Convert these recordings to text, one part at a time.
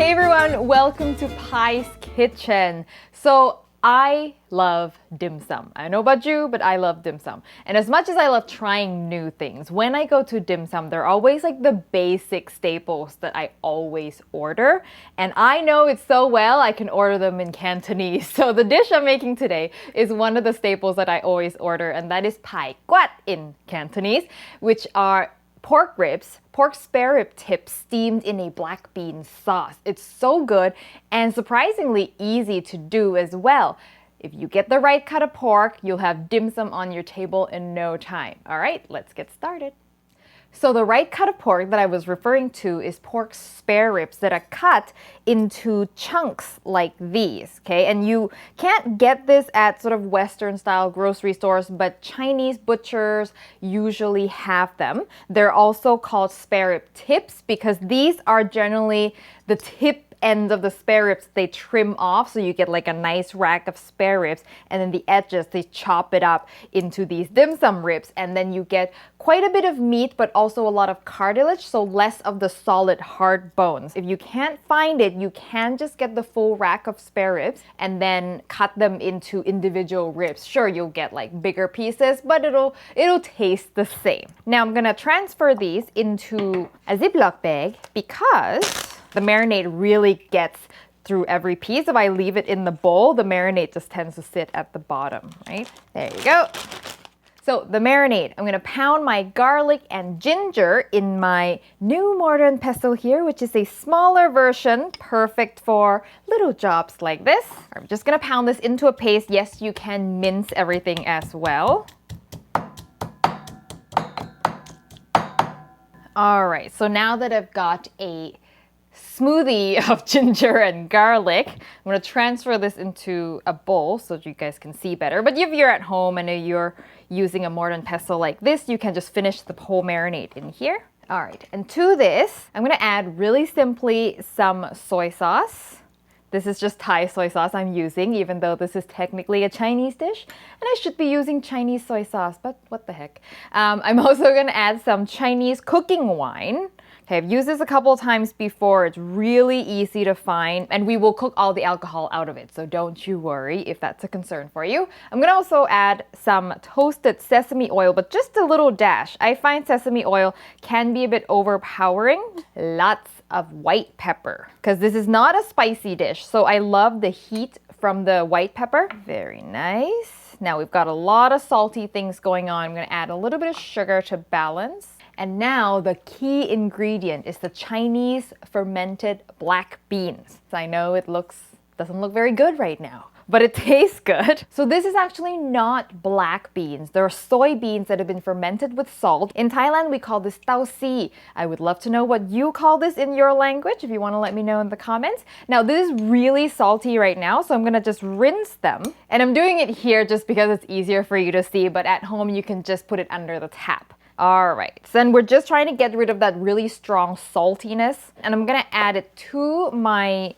Hey everyone, welcome to Pai's Kitchen. So I love dim sum. I don't know about you, but I love dim sum. And as much as I love trying new things, when I go to dim sum, they're always like the basic staples that I always order. And I know it so well, I can order them in Cantonese. So the dish I'm making today is one of the staples that I always order, and that is pai quat in Cantonese, which are pork ribs, pork spare rib tips steamed in a black bean sauce. It's so good and surprisingly easy to do as well. If you get the right cut of pork, you'll have dim sum on your table in no time. All right, let's get started. So the right cut of pork that I was referring to is pork spare ribs that are cut into chunks like these, okay? And you can't get this at sort of Western style grocery stores, but Chinese butchers usually have them. They're also called spare rib tips because these are generally the tip end of the spare ribs they trim off, so you get like a nice rack of spare ribs, and then the edges they chop it up into these dim sum ribs, and then you get quite a bit of meat but also a lot of cartilage, so less of the solid hard bones. If you can't find it, you can just get the full rack of spare ribs and then cut them into individual ribs. Sure, you'll get like bigger pieces, but it'll taste the same. Now I'm gonna transfer these into a Ziploc bag because the marinade really gets through every piece. If I leave it in the bowl, the marinade just tends to sit at the bottom, right? There you go. So the marinade, I'm gonna pound my garlic and ginger in my new mortar and pestle here, which is a smaller version, perfect for little jobs like this. I'm just gonna pound this into a paste. Yes, you can mince everything as well. All right, so now that I've got a smoothie of ginger and garlic, I'm going to transfer this into a bowl so that you guys can see better. But if you're at home and you're using a mortar and pestle like this, you can just finish the whole marinade in here. All right, and to this, I'm going to add really simply some soy sauce. This is just Thai soy sauce I'm using, even though this is technically a Chinese dish. And I should be using Chinese soy sauce, but what the heck. I'm also going to add some Chinese cooking wine. Okay, I've used this a couple of times before. It's really easy to find, and we will cook all the alcohol out of it, so don't you worry if that's a concern for you. I'm gonna also add some toasted sesame oil, but just a little dash. I find sesame oil can be a bit overpowering. Lots of white pepper, because this is not a spicy dish, so I love the heat from the white pepper. Very nice. Now we've got a lot of salty things going on. I'm gonna add a little bit of sugar to balance. And now the key ingredient is the Chinese fermented black beans. I know it doesn't look very good right now, but it tastes good. So this is actually not black beans. There are soybeans that have been fermented with salt. In Thailand, we call this tau si. I would love to know what you call this in your language if you want to let me know in the comments. Now this is really salty right now, so I'm gonna just rinse them. And I'm doing it here just because it's easier for you to see, but at home you can just put it under the tap. All right, so then we're just trying to get rid of that really strong saltiness, and I'm gonna add it to my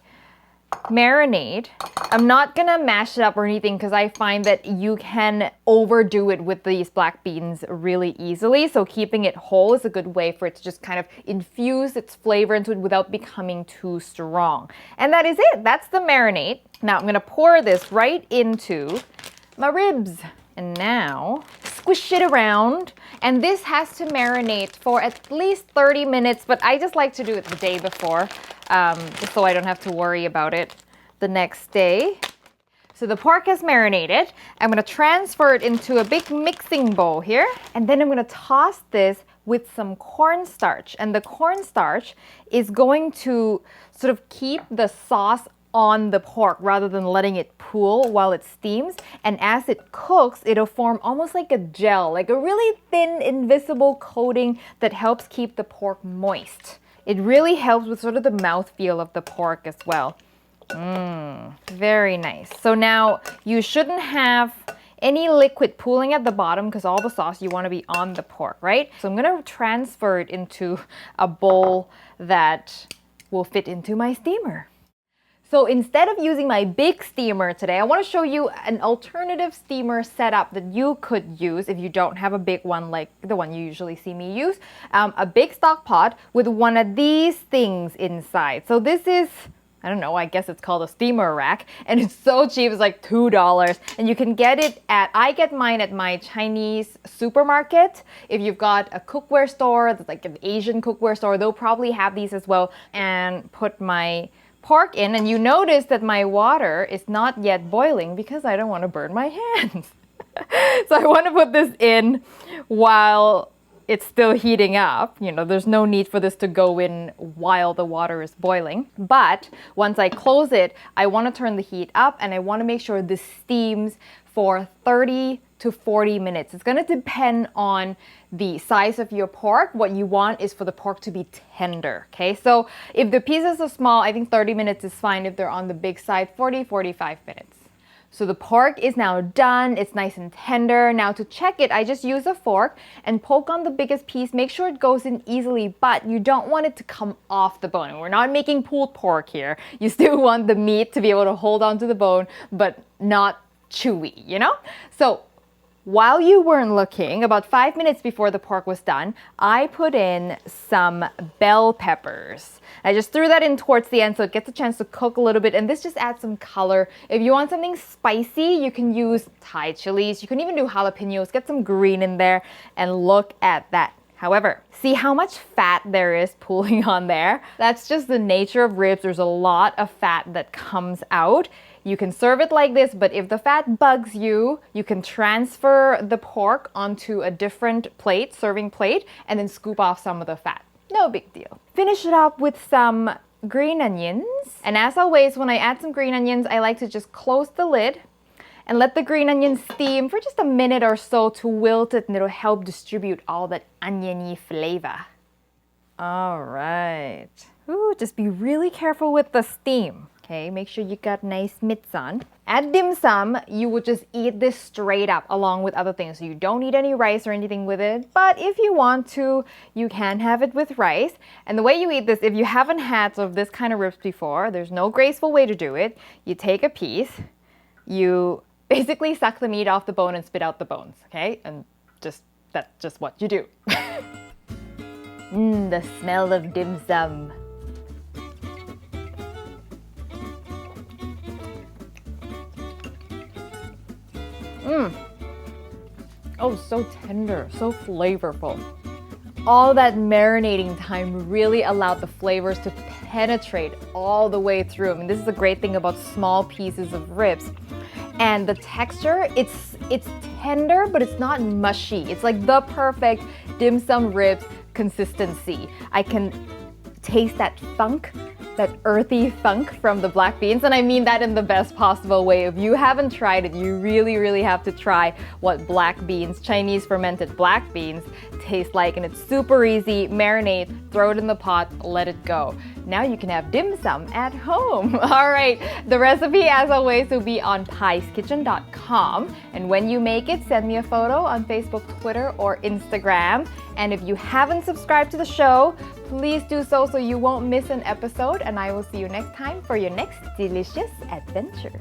marinade. I'm not gonna mash it up or anything because I find that you can overdo it with these black beans really easily, so keeping it whole is a good way for it to just kind of infuse its flavor into it without becoming too strong. And that is it, that's the marinade. Now I'm gonna pour this right into my ribs. And now, squish it around. And this has to marinate for at least 30 minutes, but I just like to do it the day before, just so I don't have to worry about it the next day. So the pork has marinated. I'm gonna transfer it into a big mixing bowl here. And then I'm gonna toss this with some cornstarch. And the cornstarch is going to sort of keep the sauce on the pork rather than letting it pool while it steams. And as it cooks, it'll form almost like a gel, like a really thin, invisible coating that helps keep the pork moist. It really helps with sort of the mouthfeel of the pork as well. Very nice. So now you shouldn't have any liquid pooling at the bottom because all the sauce you want to be on the pork, right? So I'm gonna transfer it into a bowl that will fit into my steamer. So instead of using my big steamer today, I want to show you an alternative steamer setup that you could use if you don't have a big one like the one you usually see me use. A big stock pot with one of these things inside. So this is, I don't know, I guess it's called a steamer rack, and it's so cheap. It's like $2, and you can get it I get mine at my Chinese supermarket. If you've got a cookware store, that's like an Asian cookware store, they'll probably have these as well. And put my pork in, and you notice that my water is not yet boiling because I don't want to burn my hands. So I want to put this in while it's still heating up. You know, there's no need for this to go in while the water is boiling. But once I close it, I want to turn the heat up, and I want to make sure this steams for 30 to 40 minutes. It's going to depend on the size of your pork. What you want is for the pork to be tender, okay? So if the pieces are small, I think 30 minutes is fine. If they're on the big side, 45 minutes. So the pork is now done. It's nice and tender. Now to check it, I just use a fork and poke on the biggest piece. Make sure it goes in easily, but you don't want it to come off the bone. And we're not making pulled pork here. You still want the meat to be able to hold on to the bone, but not chewy, you know? So while you weren't looking, about 5 minutes before the pork was done, I put in some bell peppers. I just threw that in towards the end so it gets a chance to cook a little bit, and this just adds some color. If you want something spicy, you can use Thai chilies. You can even do jalapenos, get some green in there, and look at that. However, see how much fat there is pooling on there? That's just the nature of ribs. There's a lot of fat that comes out. You can serve it like this, but if the fat bugs you, you can transfer the pork onto a different plate, serving plate, and then scoop off some of the fat. No big deal. Finish it up with some green onions. And as always, when I add some green onions, I like to just close the lid and let the green onions steam for just a minute or so to wilt it, and it'll help distribute all that oniony flavor. All right. Ooh, just be really careful with the steam. Okay, make sure you got nice mitts on. At dim sum, you would just eat this straight up along with other things. So you don't need any rice or anything with it. But if you want to, you can have it with rice. And the way you eat this, if you haven't had sort of this kind of ribs before, there's no graceful way to do it. You take a piece, you basically suck the meat off the bone and spit out the bones, okay? And that's just what you do. The smell of dim sum. Oh, so tender, so flavorful. All that marinating time really allowed the flavors to penetrate all the way through. I mean, this is a great thing about small pieces of ribs. And the texture, it's tender, but it's not mushy. It's like the perfect dim sum ribs consistency. I can taste that funk, that earthy funk from the black beans, and I mean that in the best possible way. If you haven't tried it, you really have to try what black beans, Chinese fermented black beans, taste like, and it's super easy. Marinate, throw it in the pot, let it go. Now you can have dim sum at home. All right, the recipe as always will be on paiskitchen.com, and when you make it, send me a photo on Facebook, Twitter, or Instagram. And if you haven't subscribed to the show, please do so you won't miss an episode, and I will see you next time for your next delicious adventure.